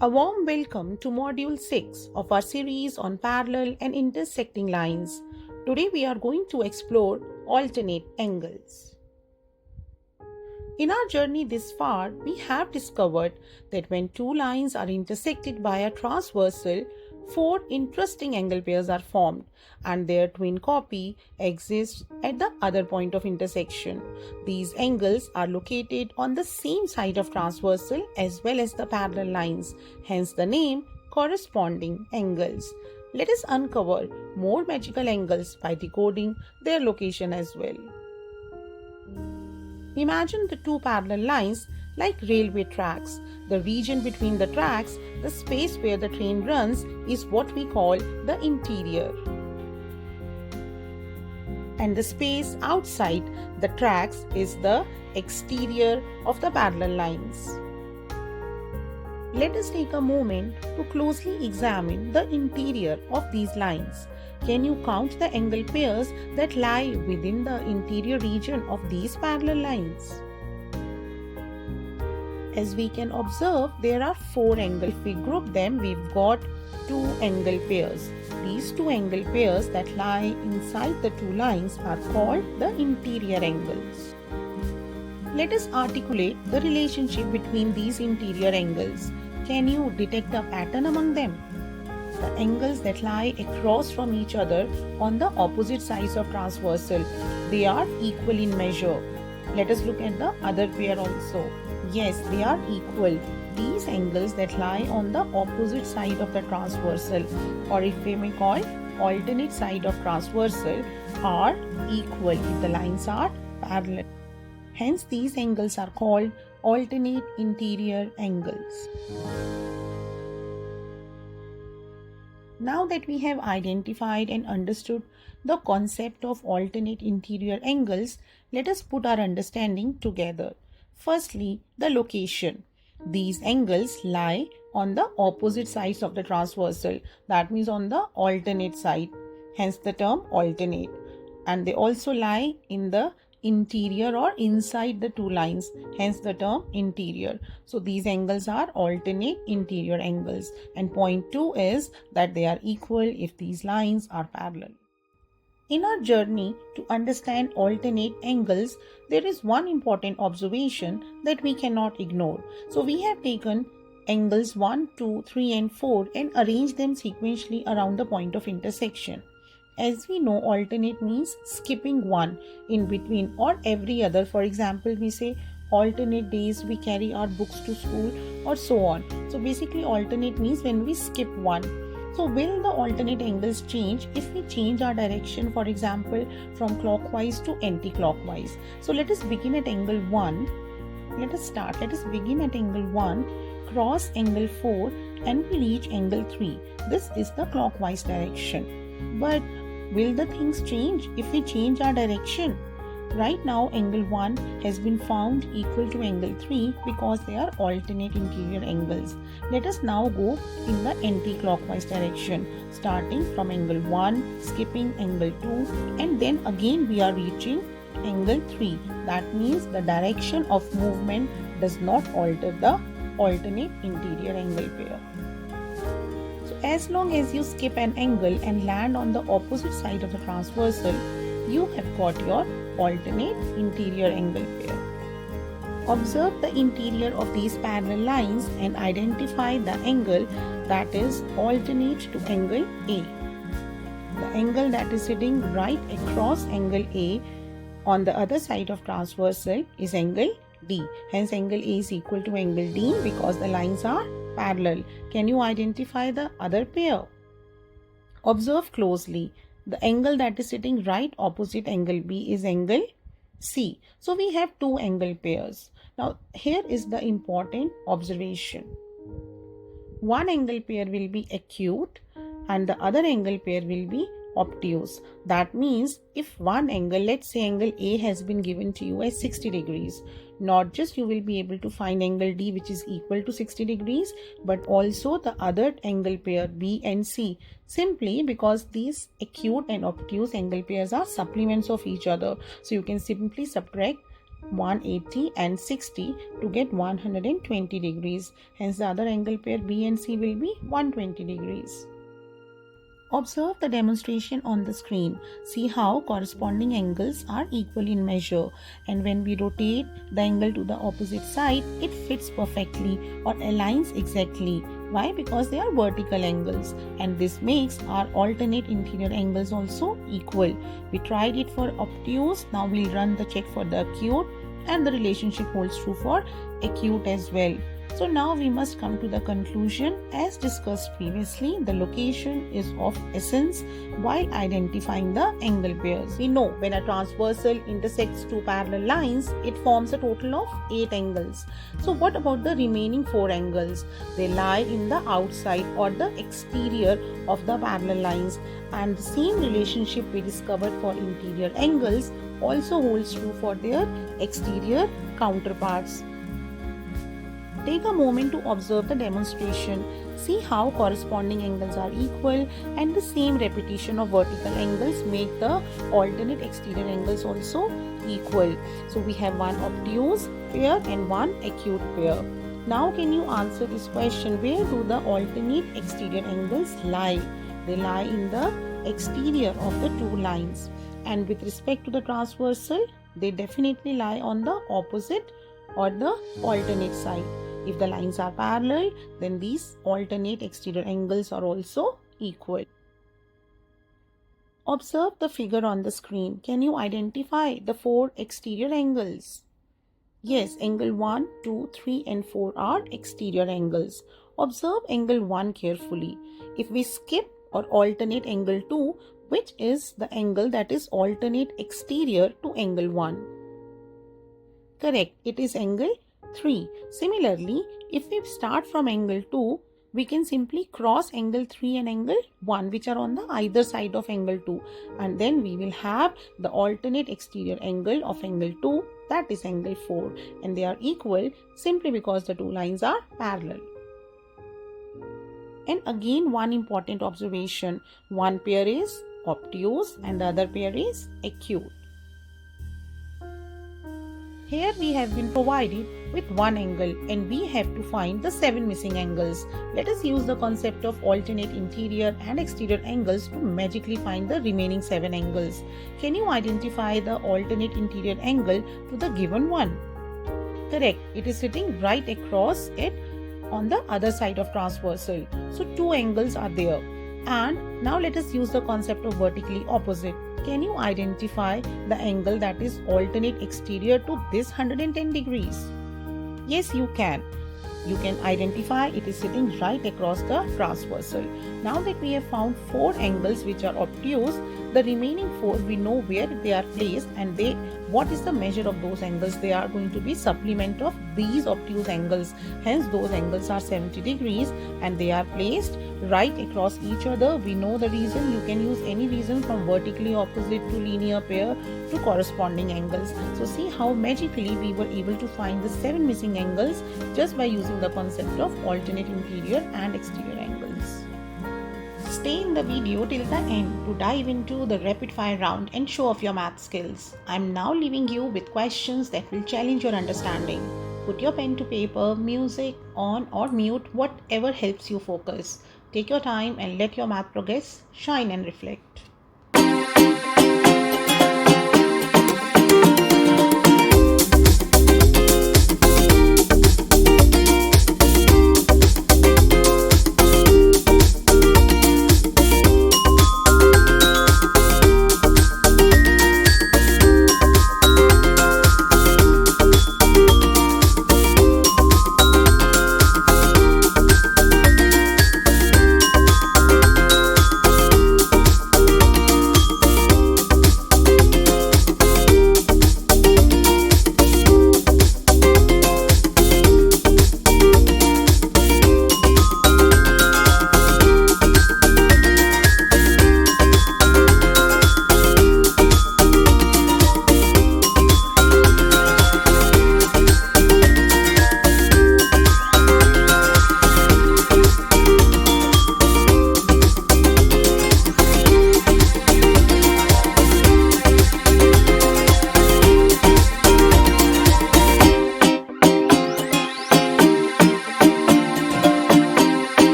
A warm welcome to Module 6 of our series on parallel and intersecting lines. Today we are going to explore alternate angles. In our journey this far, we have discovered that when two lines are intersected by a transversal, four interesting angle pairs are formed and their twin copy exists at the other point of intersection. These angles are located on the same side of transversal as well as the parallel lines, hence the name corresponding angles. Let us uncover more magical angles by decoding their location as well. Imagine the two parallel lines like railway tracks. The region between the tracks, the space where the train runs, is what we call the interior. And the space outside the tracks is the exterior of the parallel lines. Let us take a moment to closely examine the interior of these lines. Can you count the angle pairs that lie within the interior region of these parallel lines? As we can observe, there are four angles. If we group them, we've got two angle pairs. These two angle pairs that lie inside the two lines are called the interior angles. Let us articulate the relationship between these interior angles. Can you detect a pattern among them? The angles that lie across from each other on the opposite sides of transversal, they are equal in measure. Let us look at the other pair also. Yes, they are equal. These angles that lie on the opposite side of the transversal, or if we may call alternate side of transversal, are equal if the lines are parallel. Hence, these angles are called alternate interior angles. Now that we have identified and understood the concept of alternate interior angles, let us put our understanding together. Firstly, the location. These angles lie on the opposite sides of the transversal, that means on the alternate side, hence the term alternate. And they also lie in the interior or inside the two lines, hence the term interior. So these angles are alternate interior angles, and point 2 is that they are equal if these lines are parallel. In our journey to understand alternate angles, there is one important observation that we cannot ignore. So we have taken angles 1, 2, 3 and 4 and arranged them sequentially around the point of intersection. As we know, alternate means skipping one in between or every other. For example, we say alternate days we carry our books to school or so on. So basically alternate means when we skip one. So will the alternate angles change if we change our direction, for example, from clockwise to anti-clockwise? So let us begin at angle 1. Let us begin at angle 1, cross angle 4 and we reach angle 3. This is the clockwise direction. But will the things change if we change our direction? Right now, angle 1 has been found equal to angle 3 because they are alternate interior angles. Let us now go in the anti-clockwise direction, starting from angle 1, skipping angle 2, and then again we are reaching angle 3. That means the direction of movement does not alter the alternate interior angle pair. As long as you skip an angle and land on the opposite side of the transversal, you have got your alternate interior angle pair. Observe the interior of these parallel lines and identify the angle that is alternate to angle A. The angle that is sitting right across angle A on the other side of transversal is angle D. Hence, angle A is equal to angle D because the lines are parallel. Can you identify the other pair? Observe closely. The angle that is sitting right opposite angle B is angle C. So we have two angle pairs. Now here is the important observation. One angle pair will be acute and the other angle pair will be obtuse. That means if one angle, let's say angle A has been given to you as 60 degrees, not just you will be able to find angle D which is equal to 60 degrees, but also the other angle pair B and C, simply because these acute and obtuse angle pairs are supplements of each other. So you can simply subtract 180 and 60 to get 120 degrees. Hence the other angle pair B and C will be 120 degrees. Observe the demonstration on the screen. See how corresponding angles are equal in measure, and when we rotate the angle to the opposite side, it fits perfectly or aligns exactly. Why? Because they are vertical angles, and this makes our alternate interior angles also equal. We tried it for obtuse, now we'll run the check for the acute, and the relationship holds true for acute as well. So now we must come to the conclusion. As discussed previously, the location is of essence while identifying the angle pairs. We know when a transversal intersects two parallel lines, it forms a total of 8 angles. So what about the remaining 4 angles? They lie in the outside or the exterior of the parallel lines, and the same relationship we discovered for interior angles also holds true for their exterior counterparts. Take a moment to observe the demonstration. See how corresponding angles are equal, and the same repetition of vertical angles make the alternate exterior angles also equal. So we have one obtuse pair and one acute pair. Now can you answer this question? Where do the alternate exterior angles lie? They lie in the exterior of the two lines. And with respect to the transversal, they definitely lie on the opposite or the alternate side. If the lines are parallel, then these alternate exterior angles are also equal. Observe the figure on the screen. Can you identify the 4 exterior angles? Yes, angle 1, 2, 3 and 4 are exterior angles. Observe angle 1 carefully. If we skip or alternate angle 2, which is the angle that is alternate exterior to angle 1? Correct, it is angle 3. Similarly, if we start from angle 2, we can simply cross angle 3 and angle 1, which are on the either side of angle 2, and then we will have the alternate exterior angle of angle 2, that is angle 4, and they are equal simply because the two lines are parallel. And again, one important observation: one pair is obtuse and the other pair is acute. Here we have been provided with one angle and we have to find the 7 missing angles. Let us use the concept of alternate interior and exterior angles to magically find the remaining 7 angles. Can you identify the alternate interior angle to the given one? Correct, it is sitting right across it on the other side of transversal. So 2 angles are there. And now let us use the concept of vertically opposite. Can you identify the angle that is alternate exterior to this 110 degrees? Yes, you can. You can identify it is sitting right across the transversal. Now that we have found 4 angles which are obtuse, the remaining 4 we know where they are placed, and what is the measure of those angles? They are going to be supplement of these obtuse angles. Hence those angles are 70 degrees and they are placed right across each other. We know the reason. You can use any reason from vertically opposite to linear pair to corresponding angles. So see how magically we were able to find the 7 missing angles just by using the concept of alternate interior and exterior angles. Stay in the video till the end to dive into the rapid fire round and show off your math skills. I am now leaving you with questions that will challenge your understanding. Put your pen to paper, music on or mute, whatever helps you focus. Take your time and let your math progress shine and reflect.